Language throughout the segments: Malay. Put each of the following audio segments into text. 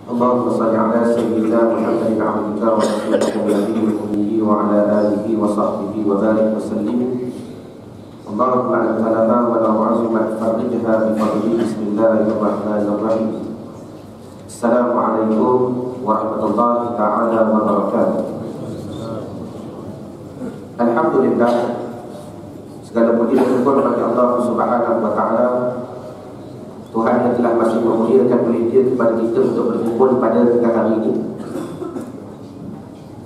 Allahumma salli ala sayyidina Muhammadin abdika wa rasulika nabiyil ummi wa ala alihi wa sahbihi wa barik wa sallim. Allahumma anta lana wa la mu'azima farrijha bi fadli. Bismillahirrahmanirrahim. Assalamualaikum warahmatullahi ta'ala wabarakatuh. Alhamdulillah, segala puji dan syukur bagi Allah Subhanahu wa ta'ala, Tuhan yang telah masih memulihkan Dia kepada kita untuk berkumpul pada tengah hari ini.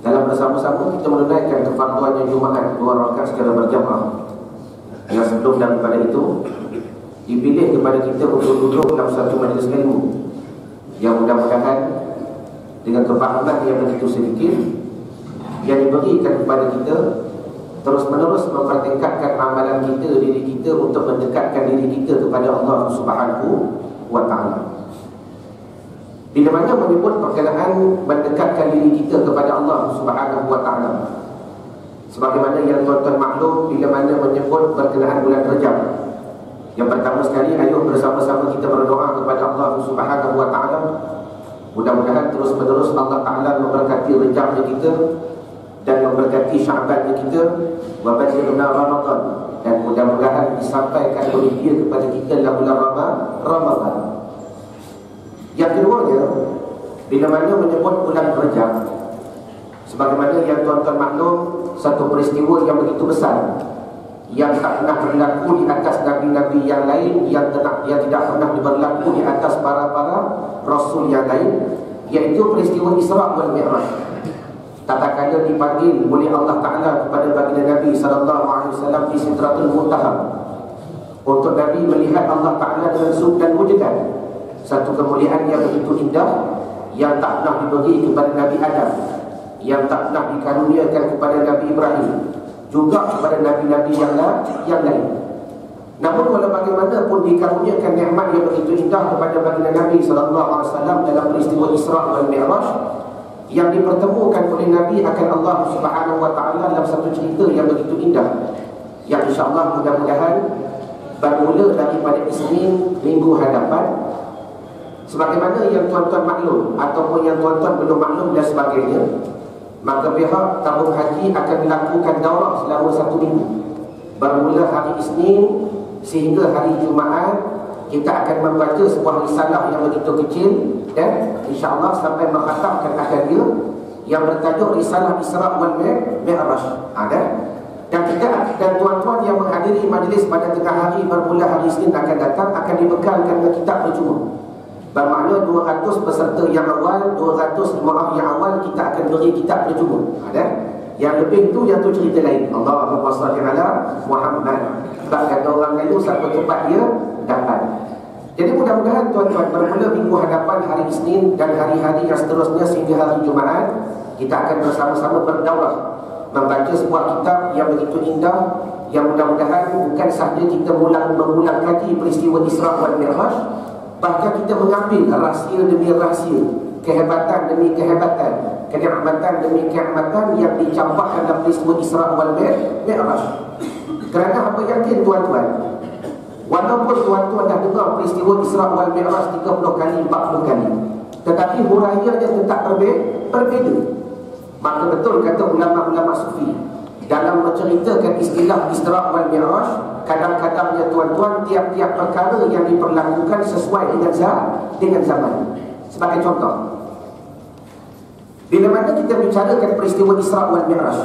Dalam bersama-sama kita menunaikan kefarduannya Jumaat 2 rakaat secara berjamaah. Yang sebelum daripada itu dipilih kepada kita untuk duduk dalam satu majlis ilmu yang mudah-mudahan dengan kefahaman yang begitu sedikit yang diberikan kepada kita terus-menerus mempertingkatkan amalan kita, diri kita, untuk mendekatkan diri kita kepada Allah Subhanahu wa ta'ala. Bila mana menyebut perkenaan mendekatkan diri kita kepada Allah Subhanahu wa ta'ala, sebagaimana yang tuan-tuan maklum, bila mana menyebut berkenaan bulan Rajab, yang pertama sekali, ayo bersama-sama kita berdoa kepada Allah Subhanahu wa ta'ala. Mudah-mudahan terus-menerus Allah Ta'ala memberkati Rajabnya kita dan memberkati Syabannya kita, wa balighna Ramadan, dan mudah-mudahan disampaikan oleh Dia kepada kita dalam bulan Ramadan. Yang keduanya, bila mana menyebut bulan Rajab, sebagaimana yang tuan-tuan maklum, satu peristiwa yang begitu besar yang tak pernah berlaku di atas nabi-nabi yang lain, yang tidak pernah berlaku di atas para rasul yang lain, iaitu peristiwa Isra' wal Mi'raj. Tatkala dipanggil oleh Allah Ta'ala kepada baginda Nabi SAW di Sidratul Muntaha, untuk Nabi melihat Allah Ta'ala dengan sub dan wujudan. Satu kemuliaan yang begitu indah, yang tak pernah diberi kepada Nabi Adam, yang tak pernah dikaruniakan kepada Nabi Ibrahim, juga kepada Nabi-Nabi yang lain. Namun walau bagaimanapun dikaruniakan nikmat yang begitu indah kepada baginda Nabi SAW dalam peristiwa Isra' wal Mi'raj, yang dipertemukan oleh Nabi akan Allah Subhanahu wa ta'ala dalam satu cerita yang begitu indah, yang insyaAllah mudah-mudahan bermula daripada Isnin minggu hadapan. Sebagaimana yang tuan-tuan maklum ataupun yang tuan-tuan belum maklum dan sebagainya, maka pihak tabung haji akan melakukan daurah selama 1 minggu, bermula hari Isnin sehingga hari Jumaat. Kita akan membaca sebuah risalah yang begitu kecil dan insyaAllah sampai mengkhatamkan akhirnya, yang bertajuk Risalah Isra' wal Mi'raj. Dan kita dan tuan-tuan yang menghadiri majlis pada tengah hari bermula hari Isnin akan datang, akan dibekalkan dengan kitab percuma. Bermakna 200 peserta yang awal, 200 jemaah yang awal, kita akan beri kitab percuma. Yang lebih tu, yang tu cerita lain. Allahumma salli ala Muhammad. Sebab kata orang lain, siapa tempat dia dapat. Jadi mudah-mudahan tuan-tuan bermula minggu hadapan hari Isnin dan hari-hari yang seterusnya sehingga hari Jumaat, kita akan bersama-sama berdaurah membaca sebuah kitab yang begitu indah, yang mudah-mudahan bukan sahaja kita mengulang kaji peristiwa Isra' wal Mi'raj, bahkan kita mengambil rahsia demi rahsia, kehebatan demi kehebatan, kenikmatan demi kenikmatan yang dicampakkan dalam peristiwa Isra' wal Mi'raj. Kerana apa yakin tuan-tuan, walaupun tuan-tuan dah dengar peristiwa Isra' wal Mi'raj 30 kali, 40 kali, tetapi huraiannya tetap berbeza. Maka betul kata ulama-ulama sufi, dalam menceritakan istilah Isra' wal Mi'raj, kadang-kadangnya tuan-tuan, tiap-tiap perkara yang diperlakukan sesuai dengan zaman. Sebagai contoh, bila mana kita bicarakan peristiwa Isra' wal Mi'raj,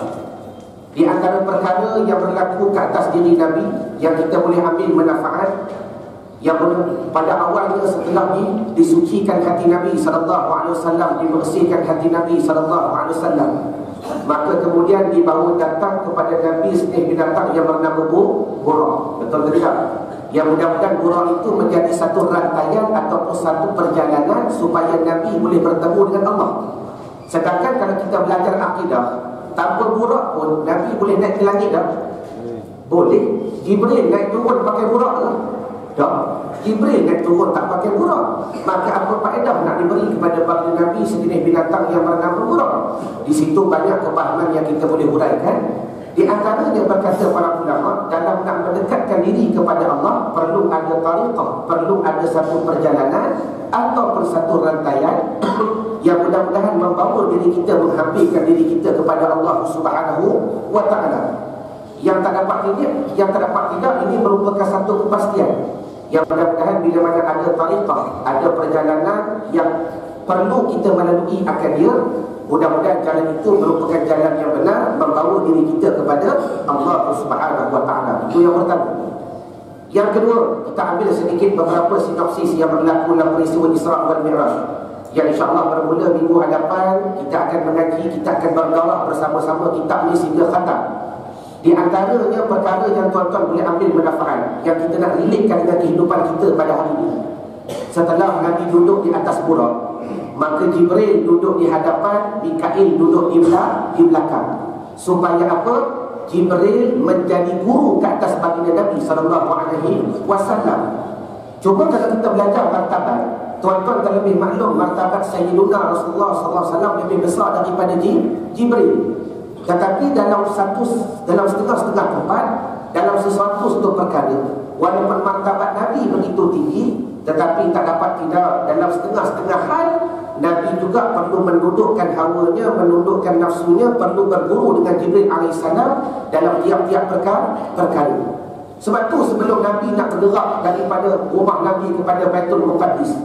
di antara perkara yang berlaku ke atas diri Nabi yang kita boleh ambil manfaat, yang pada awalnya setelah disucikan hati Nabi SAW, dibersihkan hati Nabi SAW, maka kemudian dibawa datang kepada Nabi senih binatang yang bernama buraq. Betul tidak? Yang mudah-mudahan buraq itu menjadi satu rantaian ataupun satu perjalanan supaya Nabi boleh bertemu dengan Allah. Sedangkan kalau kita belajar akidah, tanpa buraq pun Nabi boleh naik ke langit tak? Boleh. Jibril naik turun pakai buraq tak? Tak. Jibril naik turun tak pakai buraq. Maka apa faedah nak diberi kepada baginda Nabi sejenis binatang yang bernama buraq? Di situ banyak kepahaman yang kita boleh huraikan. Di antaranya berkata para ulama, dalam nak mendekatkan diri kepada Allah perlu ada tariqah, perlu ada satu perjalanan ataupun satu rantaian yang mudah-mudahan membawa diri kita, menghampirkan diri kita kepada Allah Subhanahu wa ta'ala. Yang tak dapat tidak, ini merupakan satu kepastian yang mudah-mudahan bila mana ada tariqah, ada perjalanan yang perlu kita melalui akan dia, mudah-mudahan jalan itu merupakan jalan yang benar, membawa diri kita kepada Allah Subhanahu wa ta'ala. Itu yang pertama. Yang kedua, kita ambil sedikit beberapa sinopsis yang berlaku dalam peristiwa Isra' wal Mi'raj, yang insya-Allah bermula minggu hadapan kita akan mengaji, kita akan berdaurah bersama-sama kitab ini sehingga khatam. Di antaranya perkara yang tuan-tuan boleh ambil manfaat, yang kita nak relatekan dengan kehidupan kita pada hari ini. Setelah Nabi duduk di atas burak, maka Jibril duduk di hadapan, Mikail duduk di belakang. Supaya apa? Jibril menjadi guru ke atas baginda Nabi SAW. Cuba kalau kita belajar martabat, tuan-tuan terlebih maklum martabat Sayyiduna Rasulullah SAW lebih besar daripada Jibril. Tetapi dalam setengah tempat, dalam sesuatu perkara, walaupun martabat Nabi begitu tinggi, tetapi tak dapat tidak, dalam setengah hal Nabi juga perlu mendudukkan hawanya, menundukkan nafsunya, perlu berguru dengan Jibril AS dalam tiap-tiap perkara. Sebab tu sebelum Nabi nak bergerak daripada rumah Nabi kepada Baitul Muqaddis,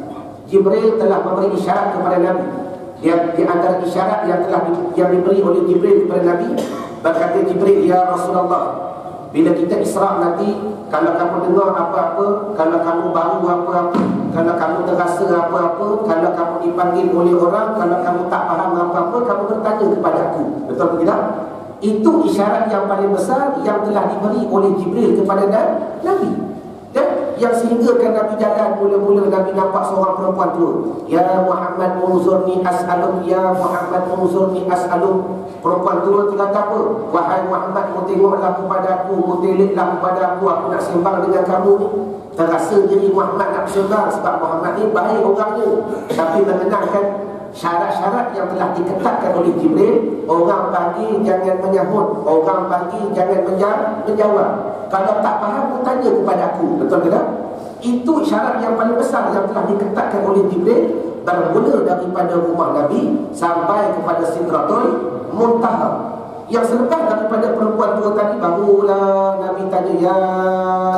Jibril telah memberi isyarat kepada Nabi. Yang di antara isyarat yang diberi oleh Jibril kepada Nabi, berkata Jibril, "Ya Rasulullah, bila kita Isra' nanti, kalau kamu dengar apa-apa, kalau kamu bau apa-apa, kalau kamu terasa apa-apa, kalau kamu dipanggil oleh orang, kalau kamu tak faham apa-apa, kamu bertanya kepada aku." Betul atau tidak? Itu isyarat yang paling besar yang telah diberi oleh Jibril kepada Nabi. Dan yang sehinggakan Nabi jalan, mula-mula Nabi nampak seorang perempuan tua. "Ya Muhammad unzurni as'aluk, ya Muhammad unzurni as'aluk." Perempuan tua tu kata apa? "Wahai Muhammad, mu tengoklah kepada aku, mu telitlah kepada aku nak sembang dengan kamu ni." Terasa diri Muhammad nak sembang sebab Muhammad ni baik orangnya, tapi mengenangkan syarat-syarat yang telah diketatkan oleh Jibril. Orang pagi jangan menyahut, orang pagi jangan menjawab. Kalau tak faham, tanya kepada aku. Betul ke tak? Itu syarat yang paling besar yang telah diketatkan oleh Jibril, bermula daripada rumah Nabi sampai kepada Sidratul Muntaha. Yang selepas daripada perempuan tua tadi, barulah Nabi tanya, "Ya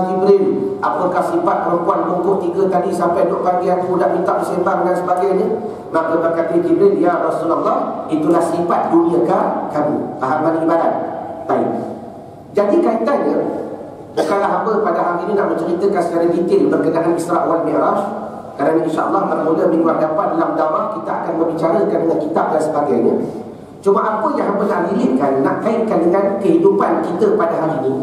Jibril, apakah sifat perempuan bungkuk 3 tadi sampai duk panggil aku, nak minta bersembang dan sebagainya?" Maka berkata Jibril, "Ya Rasulullah, itulah sifat dunia kamu." Fahaman ibarat? Baik. Jadi kaitannya, bukanlah hamba pada hari ini nak menceritakan secara detail berkenaan Isra' wal Mi'raj, kerana insya-Allah bermula minggu hadapan dalam daurah kita akan membicarakan dengan kitab dan sebagainya. Cuma apa yang hamba nak lilikkan, nak kaitkan dengan kehidupan kita pada hari ini.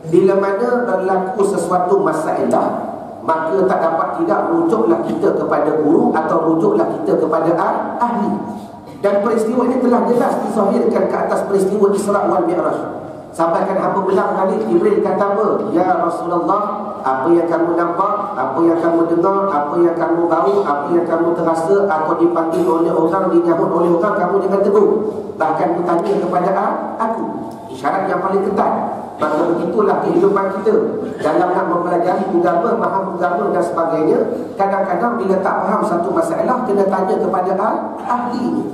Bila mana berlaku sesuatu masalah, maka tak dapat tidak rujuklah kita kepada guru atau rujuklah kita kepada ahli. Dan peristiwa ini telah jelas disahirkan ke atas peristiwa Isra' wal Mi'raj. Sampaikan hamba belang balik, Jibril kata apa? "Ya Rasulullah, apa yang kamu nampak, apa yang kamu dengar, apa yang kamu bau, apa yang kamu terasa, atau dipanggil oleh orang, dinyahut oleh orang, kamu jangan tegur. Bahkan bertanya kepada aku." Isyarat yang paling ketat. Maka begitulah kehidupan kita dalam nak mempelajari agama, faham agama dan sebagainya. Kadang-kadang bila tak faham satu masalah, kena tanya kepada ahli.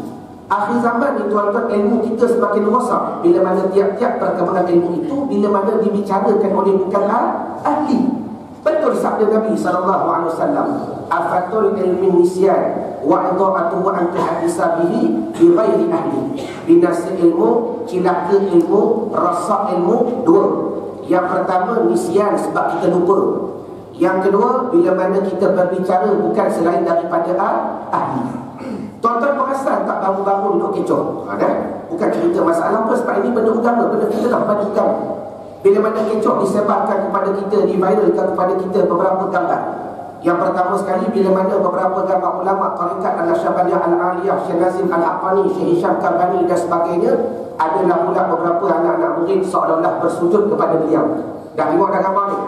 Akhir zaman ni tuan-tuan, ilmu kita semakin rosak bila mana tiap-tiap perkembangan ilmu itu bila mana dibicarakan oleh bukan ahli. Betul sabda Nabi SAW, "Afatul ilmi nisyan wa idha'atuhu an tuhaddisa bihi bi ghairi ahli." Binasa ilmu, cilaka ilmu, rosak ilmu, dua. Yang pertama nisyan, sebab kita lupa. Yang kedua, bila mana kita berbicara bukan selain daripada ahli. Tuan-tuan perasan tak baru-baru duduk kecoh? Bukan cerita masalah apa, sebab ini benda agama, benda fitnah pada agama. Bila mana kecoh disebarkan kepada kita, diviralkan kepada kita beberapa gambar. Yang pertama sekali, bila mana beberapa gambar ulama Tarikat Al-Syabadiyah Al-Aliyah, Syekh Nazim Al-Aqani, Syekh Hisham Karbani dan sebagainya, adalah pula beberapa anak-anak murid seolah-olah bersujud kepada beliau. Dah tengok dah gambar ni?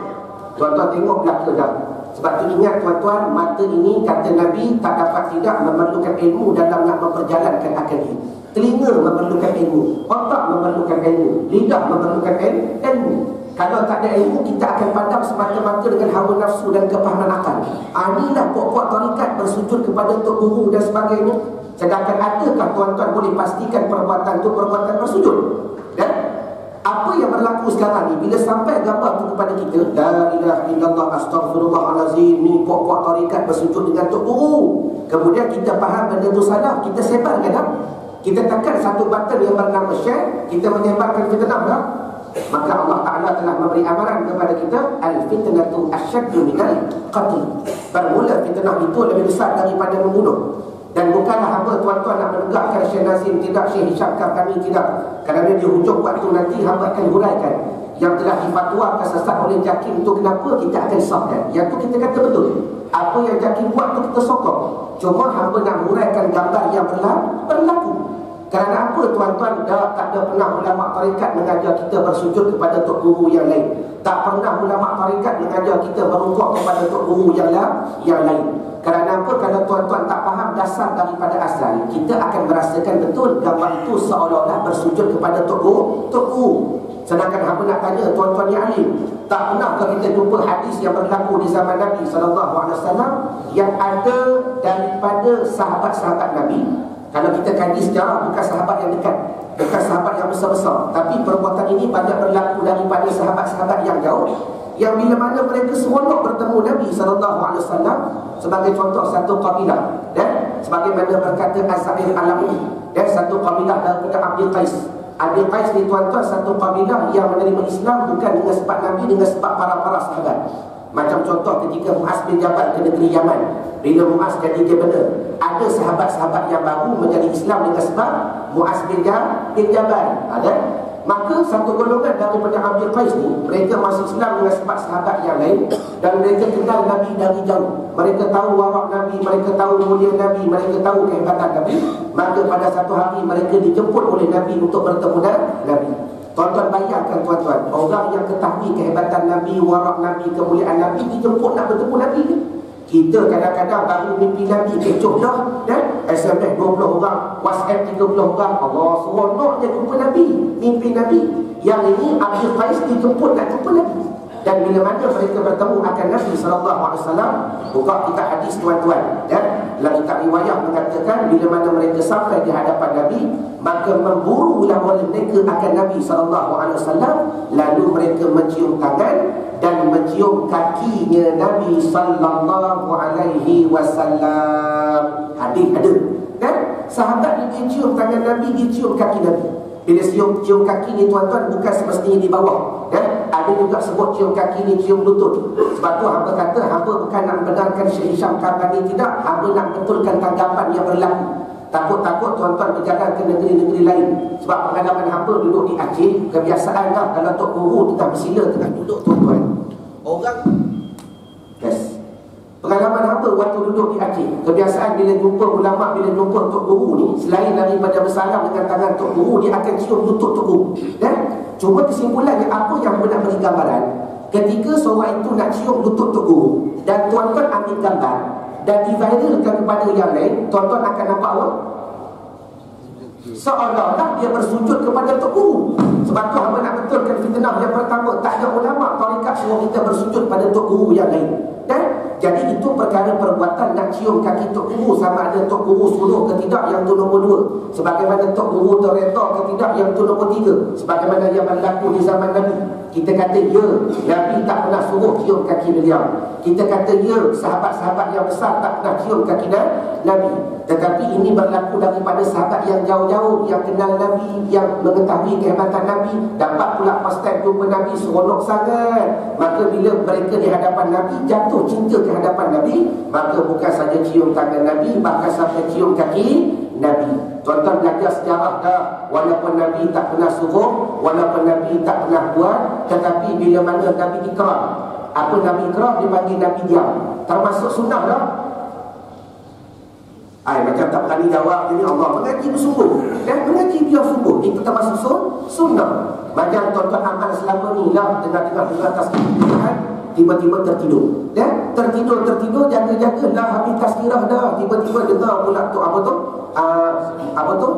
Tuan-tuan tengok belaka dah. Sebab tu ingat tuan-tuan, mata ini kata Nabi tak dapat tidak memerlukan ilmu dalam nak memperjalankan akal ini. Telinga memerlukan ilmu, otak memerlukan ilmu, lidah memerlukan ilmu. Kalau tak ada ilmu, kita akan pandang semata-mata dengan hawa nafsu dan kepahaman akal. Inilah pokok tarikat bersujud kepada tok guru dan sebagainya. Sedangkan adakah tuan-tuan boleh pastikan perbuatan itu perbuatan bersujud? Dan apa yang berlaku sekarang ni, bila sampai gambar tu kepada kita, la ilaha illallah astaghfirullahalazim, ni pokok tarikat bersujud dengan tok guru. Kemudian kita faham benda tu salah, kita sebarkan dah. Kita tekan satu button yang bernama share, kita menyebarkan fitnah dah. Maka Allah Ta'ala telah memberi amaran kepada kita, al-fitnatu asyaddu minal qatl. Bermula fitnah itu lebih besar daripada membunuh. Dan bukanlah hamba tuan-tuan nak menegakkan Syekh Nazim, tidak, Syekh Hisham kami tidak. Kerana di hujung waktu nanti hamba akan huraikan yang telah difatwakan sesat oleh JAKIM itu kenapa kita akan sahkan. Yang tu kita kata betul. Apa yang JAKIM buat tu kita sokong. Cuma hamba nak huraikan gambar yang berlaku. Kerana apa tuan-tuan, tak ada pernah ulama tarikat mengajar kita bersujud kepada tok guru yang lain. Tak pernah ulama tarikat mengajar kita berrukuk kepada tok guru yang lain. Kerana apa? Kalau tuan-tuan tak faham dasar daripada asal, kita akan merasakan betul gambar itu seolah-olah bersujud kepada tok guru. Sedangkan hamba nak tanya tuan-tuan yang alim, tak pernahkah kita jumpa hadis yang berlaku di zaman Nabi SAW yang ada daripada sahabat-sahabat Nabi? Kalau kita kaji sejarah, bukan sahabat yang dekat, bukan sahabat yang besar-besar, tapi perbuatan ini banyak berlaku daripada sahabat-sahabat yang jauh, yang bila mana mereka seronok bertemu Nabi SAW. Sebagai contoh, satu kabilah, dan sebagaimana berkata Az-Zahir Al-Amri, dan satu kabilah daripada Abdi Qais. Abdi Qais ni tuan-tuan, satu kabilah yang menerima Islam bukan dengan sebab Nabi, dengan sebab para sahabat. Macam contoh ketika Muaz bin Jabal ke negeri Yaman, bila Muaz jadi gubernur, ada sahabat-sahabat yang baru menjadi Islam dengan sebab Muaz bin Jabal. Ada. Maka satu golongan daripada Abdi Qais ni, mereka masuk Islam dengan sebab sahabat yang lain, dan mereka kenal Nabi dari jauh. Mereka tahu warak Nabi, mereka tahu mulia Nabi, mereka tahu kehebatan Nabi. Maka pada satu hari mereka dijemput oleh Nabi untuk bertemu Nabi. Tuan-tuan bayangkan tuan-tuan, orang yang ketahui kehebatan Nabi, warak Nabi, kemuliaan Nabi, dijemput nak bertemu Nabi ni. Kita kadang-kadang baru mimpi Nabi kecoh dah, dan SMS 20 orang, WhatsApp 30 orang. Allah, seronoknya jumpa Nabi, mimpi Nabi. Yang ini Abdi Qais dijemput nak jumpa Nabi. Dan bila mana mereka bertemu akan Nabi SAW, buka kitab hadis tuan-tuan, dan dalam kitab riwayat mengatakan bila mana mereka sampai di hadapan Nabi, maka memburulah oleh mereka akan Nabi SAW. Lalu mereka mencium tangan dan mencium kakinya Nabi SAW. Hadis ada, kan? Sahabat ni dia cium tangan Nabi, dia cium kaki Nabi. Bila cium kaki ni tuan-tuan, bukan semestinya di bawah, kan? Ada juga sebut cium kaki ni cium lutut. Sebab tu hamba kata, hamba bukan nak benarkan Syekh Hisham Karbani, tidak. Hamba nak betulkan tanggapan yang berlaku. Takut-takut tuan-tuan berjalan ke negeri-negeri lain. Sebab pengalaman hamba duduk di Aceh, kebiasaan dah kalau tok guru tengah bersila, tengah duduk tuan-tuan, orang pengalaman hamba waktu duduk di Aceh, kebiasaan bila jumpa ulama, bila jumpa tok guru ni, selain daripada bersalam dengan tangan tok guru, dia akan cium lutut tok guru. Dan cuma kesimpulannya, apa yang hamba nak beri gambaran, ketika seorang itu nak cium lutut tok guru, dan tuan-tuan ambil gambar dan diviralkan kepada yang lain, tuan-tuan akan nampak apa? Seolah-olah dia bersujud kepada tok guru. Sebab tu hamba nak betulkan fitnah yang pertama, tak ada ulama tarikat suruh kita bersujud pada tok guru yang lain. Dan jadi itu perkara perbuatan nak cium kaki tok guru, sama ada tok guru suruh ke tidak, yang tu nombor 2. Sebagaimana tok guru terreda ke tidak, yang tu nombor 3. Sebagaimana yang berlaku di zaman Nabi. Kita kata ya, Nabi tak pernah suruh cium kaki beliau. Kita kata ya, sahabat-sahabat yang besar tak pernah cium kaki Nabi. Tetapi ini berlaku daripada sahabat yang jauh-jauh, yang kenal Nabi, yang mengetahui kehebatan Nabi. Dapat pula pas time jumpa Nabi, seronok sangat. Maka bila mereka di hadapan Nabi, jatuh cinta ke hadapan Nabi, maka bukan saja cium tangan Nabi, bahkan sampai cium kaki Nabi. Tuan-tuan belajar sejarah dah. Walaupun Nabi tak pernah suruh, walaupun Nabi tak pernah buat, tetapi bila mana Nabi ikrar, apa Nabi ikrar, dipanggil Nabi diam. Termasuk sunnah dah. Macam tak berani jawab ini, Allah mengaji bersungguh, dan mengaji biar sungguh, itu termasuk sunnah. Macam tuan-tuan amal selama ni lah, tengah-tengah atas Tuhan, tiba-tiba tertidur, dan tertidur jaga-jaga lah, habis tazkirah dah, tiba-tiba dengar pula tu apa tu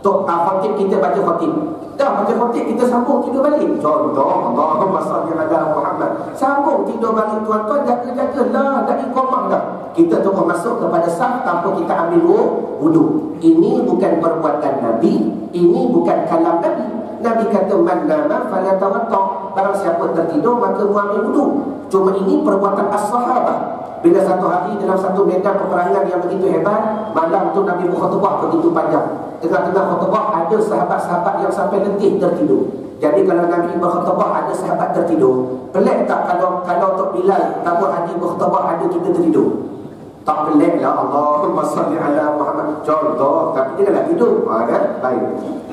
Tok khotib kita baca khotib, dah baca khotib kita sambung tidur balik. Contoh, Allahumma salli ala Muhammad, sambung tidur balik. Tuan-tuan jaga-jagalah dari iqamah dah. Kita terus masuk kepada saf tanpa kita ambil wudu. Ini bukan perbuatan Nabi, ini bukan kalam Nabi. Nabi kata man nama fala tawatta, barang siapa tertidur maka ambil wudu. Cuma ini perbuatan as-sahabah. Bila satu hari dalam satu medan peperangan yang begitu hebat, malam tu Nabi berkhutbah begitu panjang. Tengah-tengah khutbah ada sahabat-sahabat yang sampai letih tertidur. Jadi kalau Nabi berkhutbah ada sahabat tertidur, pelik tak kalau Tok Bilal Tabur Haji berkhutbah ada kita tertidur? Tak pelik lah. Allahumma salli ala Muhammad. Contoh, tapi dia dah tidur. Kan? Baik.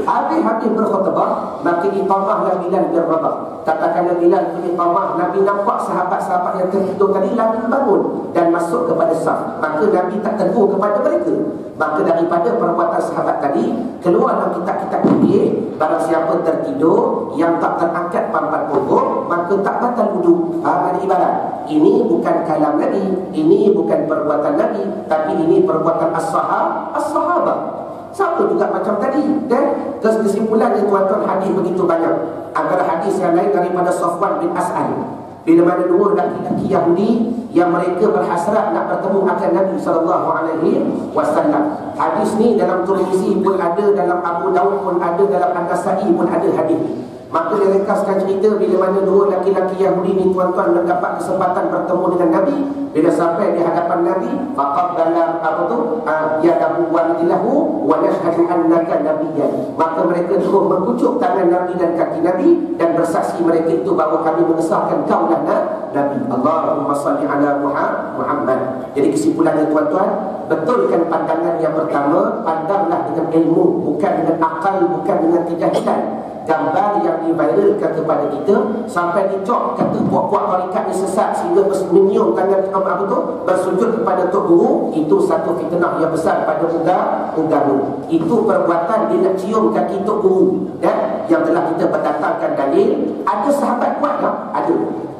Habis berkhutbah, maka iqamahlah Bilal bin Rabah. Katakanlah Bilal bin Rabah, Nabi nampak sahabat-sahabat yang tertidur tadi lagi bangun dan masuk kepada saf. Maka Nabi tak tegur kepada mereka. Maka daripada perbuatan sahabat tadi, keluar dalam kitab-kitab fikih, barang siapa tertidur yang tak terangkat pampat pokok, maka tak batal wudu. Ada ibarat. Ini bukan kalam Nabi, ini bukan perbuatan Nabi, tapi ini perbuatan as-sahabah. Sama juga macam tadi. Dan kesimpulannya tuan-tuan, hadis begitu banyak. Antara hadis yang lain daripada Safwan bin As'al, bila mana dua laki-laki Yahudi yang mereka berhasrat nak bertemu akan Nabi SAW. Hadis ni dalam Tirmizi pun ada, dalam Abu Daud pun ada, dalam An-Nasa'i pun ada hadis. Maka dia rekaskan cerita bila mana dua laki-laki Yahudi ni tuan-tuan mendapat kesempatan bertemu dengan Nabi. Bila sampai di hadapan Nabi, faqabbala yadahu wa lahu wa nashhadu annaka nabiyyan. Maka mereka terus mengucuk tangan Nabi dan kaki Nabi dan bersaksi mereka itu bahawa kami mengesahkan kau dan Nabi. Allahumma salli ala Muhammad. Jadi kesimpulannya tuan-tuan, betulkan pandangan yang pertama, pandanglah dengan ilmu, bukan dengan akal, bukan dengan kejahilan. Gambar yang diviralkan kepada kita sampai dicop kata puak-puak tarikat ni sesat sehingga menyium tangan bersujud kepada Tok Guru, itu satu fitnah yang besar pada agama. Itu perbuatan dia nak cium kaki Tok Guru, yang telah kita berdatangkan dalil. Ada sahabat buat tak? Ada.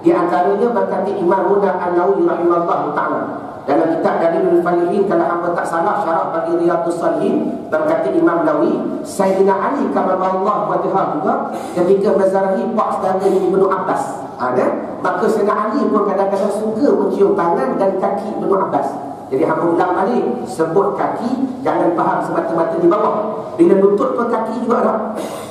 Di antaranya berkata Imam Muda An-Nawawi rahimahullah ta'ala dalam kitab Dalilul Falihin, kalau hamba tak salah syarah bagi Riyadhus Shalihin, berkata Imam Nawawi, Sayyidina Ali karramallahu wajhahu juga ketika menzarahi pak saudara Ibnu Abbas, maka Sayyidina Ali pun kadang-kadang suka mencium tangan dan kaki Ibnu Abbas. Jadi hamba ulang balik, sebut kaki jangan faham semata-mata di bawah. Bila lutut pun kaki juga dah,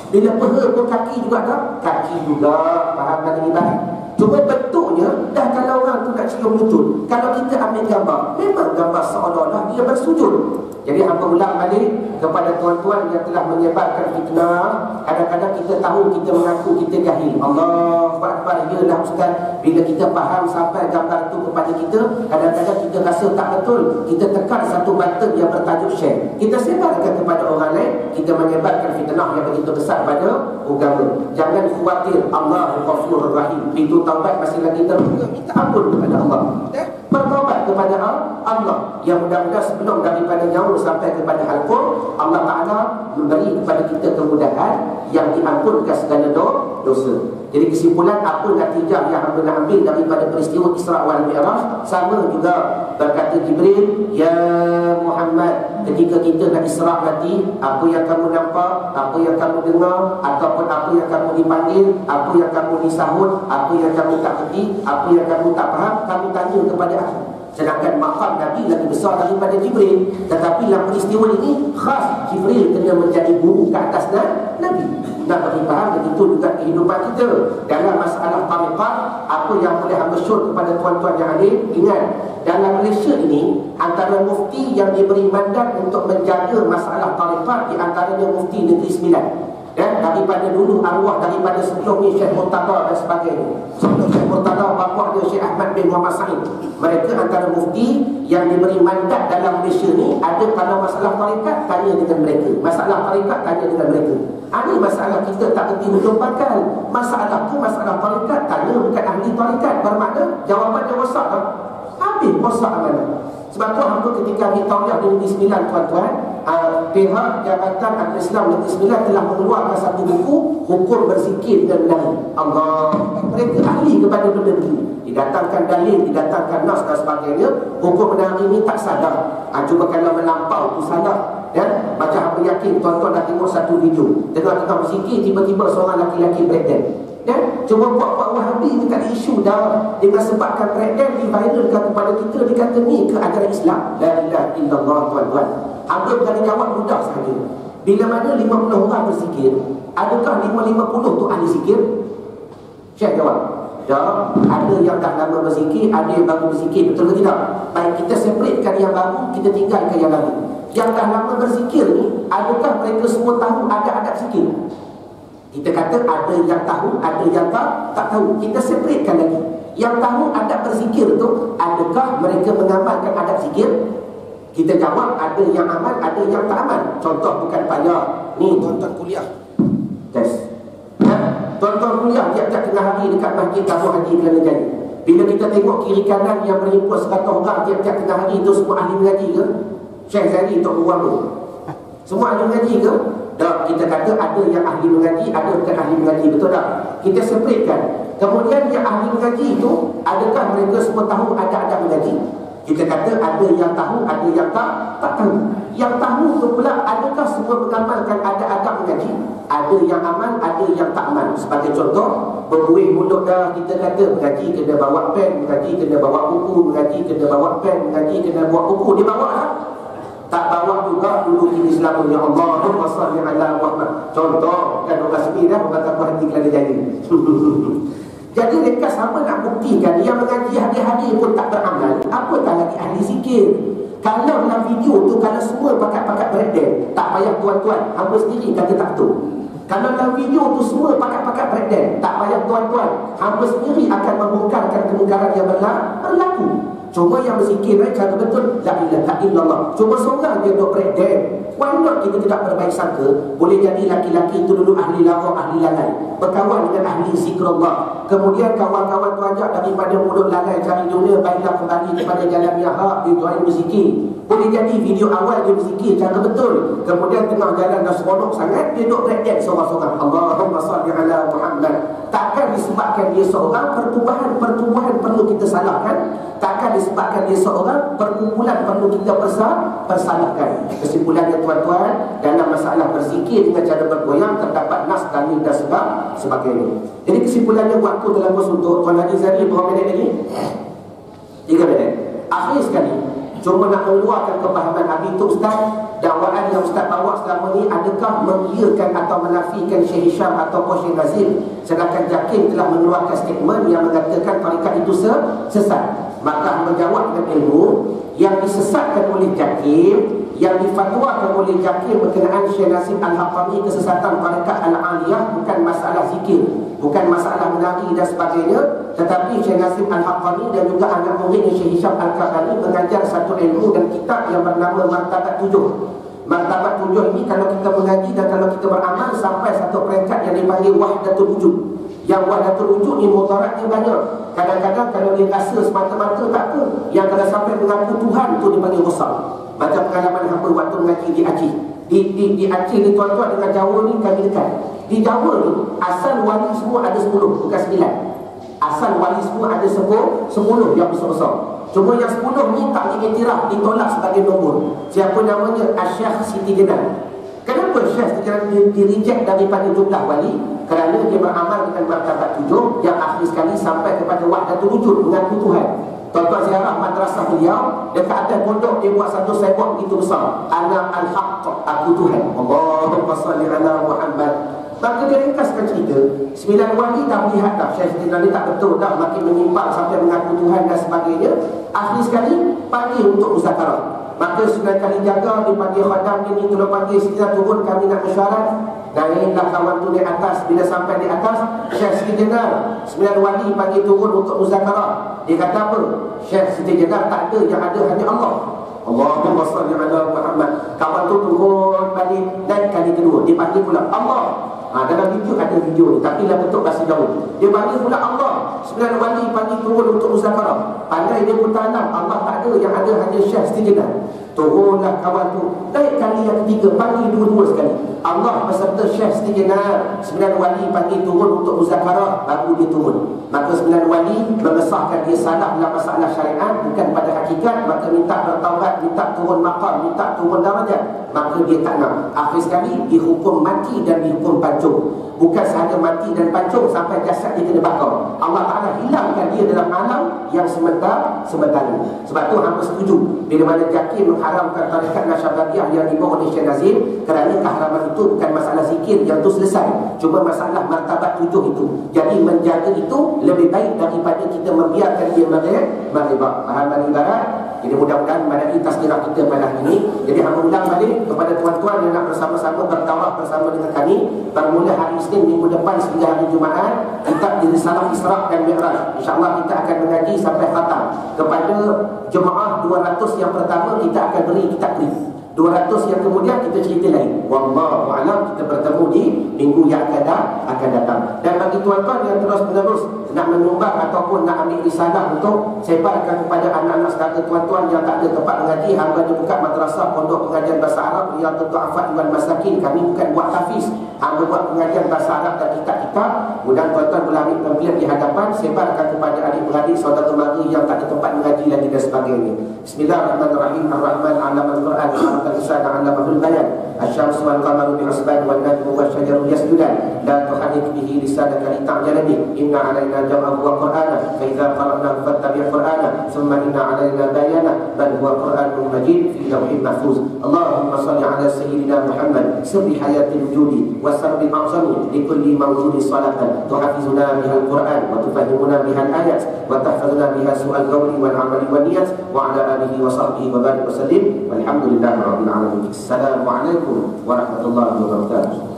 bila peha pun kaki juga dah, kaki juga faham dengan ibarat. Cuma bentuknya, dah kalau orang tu nak cium lutut, kalau kita ambil gambar, memang gambar seolah-olah dia bersujud. Jadi hamba ulang balik kepada tuan-tuan yang telah menyebarkan fitnah. Kadang-kadang kita tahu, kita mengaku kita jahil. Allahu Akbar, ya dah Ustaz. Bila kita faham sampai gambar itu kepada kita, kadang-kadang kita rasa tak betul. Kita tekan satu button yang bertajuk share, kita sebarkan kepada orang lain, kita menyebarkan fitnah yang begitu besar pada agama. Jangan khawatir, Allah Ghafurur Rahim. Pintu taubat masih lagi terbuka, kita ampun kepada Allah, bertaubat kepada Allah. Yang mudah-mudahan sebelum daripada jauh sampai kepada halqum, Allah Ta'ala memberi kepada kita kemudahan yang diampunkan segala dosa. Jadi kesimpulan, apa natijah yang hamba nak ambil daripada peristiwa Isra wal Mi'raj? Sama juga berkata Jibril, ya Muhammad, ketika kita nak Isra nanti, apa yang kamu nampak, apa yang kamu dengar, ataupun apa yang kamu dipanggil, apa yang kamu disahut, apa yang kamu tak kerti, apa yang kamu tak faham, kamu tanya kepada aku. Sedangkan maqam Nabi lagi besar daripada Jibril. Tetapi dalam peristiwa ini khas Jibril kena menjadi guru ke atas Nabi. Nak bagi faham, begitu juga kehidupan kita dalam masalah tariqat. Apa yang boleh hamba syur kepada tuan-tuan yang hadir, ingat, dalam Malaysia ini antara mufti yang diberi mandat untuk menjaga masalah tariqat, di antaranya Mufti Negeri Sembilan. Daripada dulu arwah daripada sebelum ni Syekh Murtada dan sebagainya. Sebelum Syekh Murtada, bapa dia Syekh Ahmad bin Muhammad Sa'id. Mereka antara mufti yang diberi mandat dalam Malaysia ni. Ada kalau masalah tarikat, tanya dengan mereka. Masalah tarikat, tanya dengan mereka. Ini masalah kita tak kerti hujung pangkal. Masalah tu masalah tarikat, tanya bukan ahli tarikat. Bermakna jawapannya rosak tak? Habis rosak mana? Sebab tu hamba ketika ambil tauliah di Negeri Sembilan, tuan-tuan, pihak Jabatan Agama Islam Negeri Sembilan telah mengeluarkan satu buku hukum berzikir dan menari. Allah, mereka ahli kepada benda ini. Didatangkan dalil, didatangkan nas dan sebagainya. Hukum menari ini tak sadar. Cuba kalau melampau tu sadar. Ya, macam apa yakin tuan-tuan dah tengok satu video tengah-tengah berzikir, tiba-tiba seorang laki-laki breakdance. Ya, cuma buat Wahabi ni tak ada isu dah dengan sebabkan breakdance diviralkan kepada kita, dia kata ni ke ajaran Islam. La ilaha illallah tuan-tuan. Apa berani jawab mudah sahaja. Bila mana 50 orang berzikir, adakah 50 tu ahli zikir? Syekh jawab. Ya, ada yang dah lama berzikir, ada yang baru berzikir, betul ke tidak? Baik, kita separatekan yang baru, kita tinggalkan yang lama. Yang dah lama berzikir ni, adakah mereka semua tahu ada adab zikir? Kita kata ada yang tahu, ada yang tak tahu. Kita separatekan lagi. Yang tahu adab berzikir tu, adakah mereka mengamalkan adab zikir? Kita jawab ada yang amal, ada yang tak amal. Contoh bukan payah. Ni tuan-tuan kuliah. Test. Tuan-tuan kuliah tiap-tiap tengah hari dekat masjid tabung haji Kelana Jaya. Bila kita tengok kiri kanan yang berhimpun 100 orang tiap-tiap tengah hari itu semua ahli mengaji ke? Syekh Zari Tok Ruang tu semua ahli mengaji ke? Tak, kita kata ada yang ahli mengaji, ada bukan ahli mengaji, betul tak? Kita separatekan. Kemudian yang ahli mengaji itu, adakah mereka semua tahu ada adab mengaji? Kita kata ada yang tahu, ada yang tak tahu. Yang tahu tu pula, adakah semua mengamalkan ada adab mengaji? Ada yang amal, ada yang tak amal. Sebagai contoh, berbuih mulut dah kita kata mengaji kena bawa pen, mengaji kena bawa buku, mengaji kena bawa pen, mengaji kena bawa buku. Dia bawa lah. Tak bawa juga dulu kini selama ya Allahumma salli ala Muhammad. Contoh, kan orang sini dah orang tak hati Kelana Jaya. Jadi mereka sama nak buktikan yang mengaji hadir-hadir pun tak beramal, apatah lagi ahli zikir. Kalau dalam video tu, kalau semua pakat-pakat breakdance, tak payah tuan-tuan, hamba sendiri kata tak betul. Kalau dalam video tu semua pakat-pakat breakdance, tak payah tuan-tuan, hamba sendiri akan membongkarkan kemungkaran yang berlaku. Cuma yang berzikir cara betul, la ilaha illallah. Cuma seorang dia duk breakdance. Why not kita tidak berbaik sangka? Boleh jadi laki-laki itu dulu ahli lawa, ahli lalai, berkawan dengan ahli zikrullah. Kemudian kawan-kawan tu ajak daripada mulut lalai cari dunia, baiklah kembali kepada jalan yang hak, dia tuan berzikir. Boleh jadi video awal dia berzikir cara betul, kemudian tengah jalan dah seronok sangat, dia duk breakdance seorang-seorang. Allahumma salli ala Muhammad. Takkan disebabkan dia seorang, pertumbuhan perlu kita salahkan. Takkan disebabkan dia seorang, perkumpulan perlu kita persalahkan. Kesimpulannya tuan-tuan, dalam masalah berzikir dengan cara bergoyang terdapat nas, dalil dan sebagainya. Jadi kesimpulannya, waktu dalam untuk Tuan Haji Zari berapa minit lagi? 3 minit. Akhir sekali, cuma nak mengeluarkan kepahaman Habib tu Ustaz, dakwaan yang Ustaz bawa selama ni adakah mengiyakan atau menafikan Syekh Hisham ataupun Syekh Nazim, sedangkan Jakim telah mengeluarkan statement yang mengatakan tarikat itu sesat. Maka menjawab dengan ilmu yang disesatkan oleh Jakim, yang difatwakan oleh Jakim berkenaan Syekh Nazim Al-Haqqani kesesatan tarikat Al-Aliyah bukan masalah zikir, bukan masalah menari dan sebagainya, tetapi Syekh Nazim Al-Haqqani dan juga anak murid Syekh Hisham Al-Qahtani mengajar satu ilmu dan kitab yang bernama Martabat 7. Martabat 7 ini kalau kita mengaji dan kalau kita beramal sampai satu peringkat yang dipanggil Wahdatul Wujud. Yang Wahdatul Wujud ni mudaratnya banyak. Kadang-kadang kalau dia rasa semata-mata tak apa, yang kalau sampai mengaku Tuhan tu dipanggil Rasul. Macam pengalaman hamba waktu mengaji di Aceh. Di Aceh ni tuan-tuan dengan Jawa ni kami dekat. Di Jawa ni asal wali semua ada 10, bukan 9. Asal wali semua ada 10 yang besar-besar. Cuma yang 10 ni tak diiktiraf, ditolak sebagai nombor. Siapa namanya? Syekh Siti Jenar. Kenapa Syekh Siti Jenar di-reject daripada jumlah wali? Kerana dia beramal dengan martabat 7 yang akhir sekali sampai kepada Wahdatul Wujud, mengaku Tuhan. Tuan-tuan ziarah madrasah beliau, dekat atas pondok dia buat satu signboard begitu besar, Ana al-Haqq, aku Tuhan. Allahumma salli ala Muhammad. Maka dia ringkaskan cerita, 9 wali dah melihat dah Syekh Siti Jenar tak betul dah, makin menyimpang sampai mengaku Tuhan dan sebagainya. Akhir sekali panggil untuk muzakarah. Maka 9 kali jaga dipanggil khadam ini, tolong panggil Siti Jenar turun, kami nak mesyuarat. Naiklah kawan tu di atas. Bila sampai di atas, Syekh Siti Jenar 9 wali panggil turun untuk muzakarah. Dia kata apa? Syekh Siti Jenar tak ada, yang ada hanya Allah. Allahumma salli ala Muhammad. Kawan tu turun balik, dan kali kedua dia panggil pula Allah. Dalam video ada video ni, tapi lah bentuk bahasa Jawa. Dia panggil pula Allah. 9 wali panggil turun untuk muzakarah. Pandai dia pun tanam, Allah tak ada, yang ada hanya Syekh Siti Jenar. turunlah kawan tu. Naik kali yang ketiga, panggil dua-dua sekali. Allah beserta Syekh Sayyidina 9 wali panggil turun untuk muzakarah, baru dia turun. Maka 9 wali mengesahkan dia salah dalam masalah syariat, bukan pada hakikat, maka minta bertaubat, minta turun maqam, minta turun darajat. Maka dia tak nak. Akhir sekali dihukum mati dan dihukum pancung. Bukan sahaja mati dan pancung, sampai jasad dia kena bakar. Allah Ta'ala hilangkan dia dalam alam yang sementara. Sebab tu hamba setuju bila mana Jakir mengharamkan tarekat Nasyabandiyah yang dibawa oleh Syekh Nazim, kerana keharaman itu bukan masalah zikir yang tu selesai, cuma masalah martabat 7 itu. Jadi menjaga itu lebih baik daripada kita membiarkan dia merebak. Faham ibarat? Jadi mudah-mudahan memadai tazkirah kita pada hari ini. Jadi hamba ulang balik kepada tuan-tuan yang nak bersama-sama bertawaf bersama dengan kami. Bermula hari Isnin minggu depan sehingga hari Jumaat, kitab Risalah Isra' dan Mi'raj. InsyaAllah kita akan mengaji sampai khatam. Kepada jemaah 200 yang pertama kita akan beri kitab brief. 200 yang kemudian kita cerita lain. Wallahu a'lam, kita bertemu di minggu yang akan datang. Dan bagi tuan-tuan yang terus-menerus nak menyumbang ataupun nak ambil risalah untuk sebarkan kepada anak-anak saudara tuan-tuan yang tak ada tempat mengaji, hamba ada buka madrasah pondok pengajian bahasa Arab Riyadhul Du'afa wal Masakin. Kami bukan buat hafiz, hamba buat pengajian bahasa Arab dan kitab-kitab. Mudah tuan-tuan boleh ambil pamphlet di hadapan, sebarkan kepada adik-beradik, saudara mara yang tak ada tempat mengaji lagi dan sebagainya. Bismillahirrahmanirrahim. Ar-Rahman 'allamal Qur'an, 'allamal insana 'allamahul bayan. Asy-syamsu wal qamaru bi husban wan najmu wasy-syajaru yasjudan. La tuharrik bihi lisanaka lita'jala bihi. Inna 'alaina jam'ahu wa qur'ana fa idza qara'nahu fattabi' qur'ana thumma inna 'alaina bayana bal huwa qur'anun majid fi lawhin mahfuz. Allahumma shalli 'ala sayyidina Muhammad sirri hayatil wujudi wa sabbi a'zami li kulli mawjudin salatan tuhafizuna biha al-Qur'an wa tufahhimuna biha al-ayat wa tahfazuna biha su'al qawli wal 'amali wan niyat wa 'ala alihi wa sahbihi wa barik wa sallim walhamdulillahi rabbil alamin. Assalamualaikum warahmatullahi wabarakatuh.